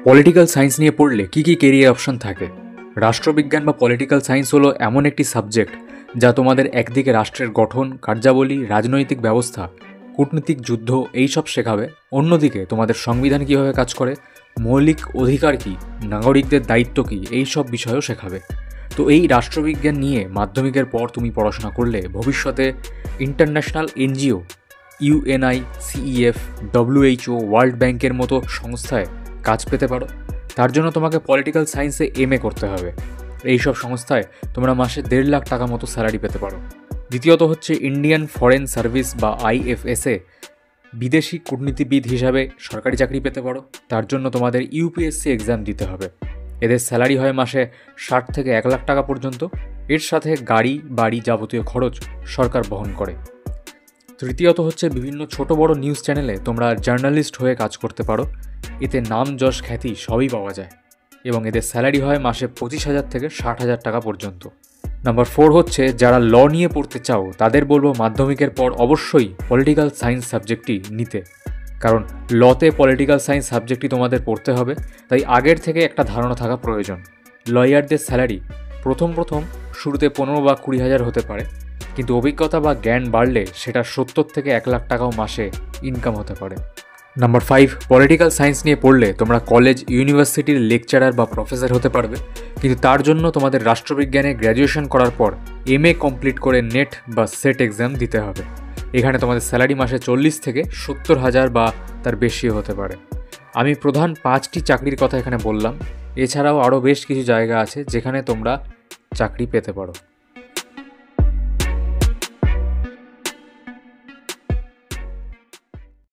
Political science নিয়ে পড়লে কী কী career option থাকে। রাষ্ট্রবিজ্ঞান বা পলিটিক্যাল সায়েন্স হলো এমন একটি সাবজেক্ট যা তোমাদের একদিকে রাষ্ট্রের গঠন, কার্যাবলী, রাজনৈতিক ব্যবস্থা, কূটনীতিক, যুদ্ধ এইসব শেখাবে, অন্যদিকে তোমাদের সংবিধান কীভাবে কাজ করে, মৌলিক অধিকার কী, নাগরিকদের দায়িত্ব কী, এই সব বিষয়ও শেখাবে। তো এই রাষ্ট্রবিজ্ঞান নিয়ে মাধ্যমিকের পর তুমি পড়াশোনা করলে ভবিষ্যতে international NGO, UNI, CEF, WHO, world ব্যাংকের মতো সংস্থায় কাজ পেতে পারো। তার জন্য তোমাকে পলিটিক্যাল সায়েন্সে এমএ করতে হবে। এইসব সংস্থায় তোমরা মাসে 1.5 লাখ টাকা মতো স্যালারি পেতে পারো। দ্বিতীয়ত হচ্ছে ইন্ডিয়ান ফরেন সার্ভিস বা আইএফএসে বিদেশি কূটনীতিবিদ হিসাবে সরকারি চাকরি পেতে পারো। তার জন্য তোমাদের ইউপিএসসি এক্সাম দিতে হবে। এদের স্যালারি হয় মাসে 60 থেকে 1 লাখ টাকা পর্যন্ত। এর সাথে গাড়ি, বাড়ি, যাবতীয় খরচ সরকার বহন করে। তৃতীয়ত হচ্ছে বিভিন্ন ছোট বড় নিউজ চ্যানেলে তোমরা জার্নালিস্ট হয়ে কাজ করতে পারো। এতে নাম, যশ, খ্যাতি সবই পাওয়া যায় এবং এদের স্যালারি হয় মাসে 25,000 থেকে 60,000 টাকা পর্যন্ত। নাম্বার 4 হচ্ছে যারা ল নিয়ে পড়তে চাও তাদের বলবো মাধ্যমিকের পর অবশ্যই পলিটিক্যাল সায়েন্স সাবজেক্টটি নিতে, কারণ লতে পলিটিক্যাল সায়েন্স সাবজেক্টটি তোমাদের পড়তে হবে, তাই আগের থেকে একটা ধারণা থাকা প্রয়োজন। লয়ারদের স্যালারি প্রথম শুরুতে 15 বা 20,000 হতে পারে, কিন্তু অভিজ্ঞতা বা জ্ঞান বাড়লে সেটা 70 থেকে 1 লাখ টাকাও মাসে ইনকাম হতে পারে। নাম্বার 5, পলিটিক্যাল সায়েন্স নিয়ে পড়লে তোমরা কলেজ, ইউনিভার্সিটির লেকচারার বা প্রফেসর হতে পারবে, কিন্তু তার জন্য তোমাদের রাষ্ট্রবিজ্ঞানে গ্র্যাজুয়েশন করার পর এমএ কমপ্লিট করে নেট বা সেট এক্সাম দিতে হবে। এখানে তোমাদের স্যালারি মাসে 40 থেকে 70,000 বা তার বেশিও হতে পারে। আমি প্রধান 5টি চাকরির কথা এখানে বললাম, এছাড়াও আরও বেশ কিছু জায়গা আছে যেখানে তোমরা চাকরি পেতে পারো।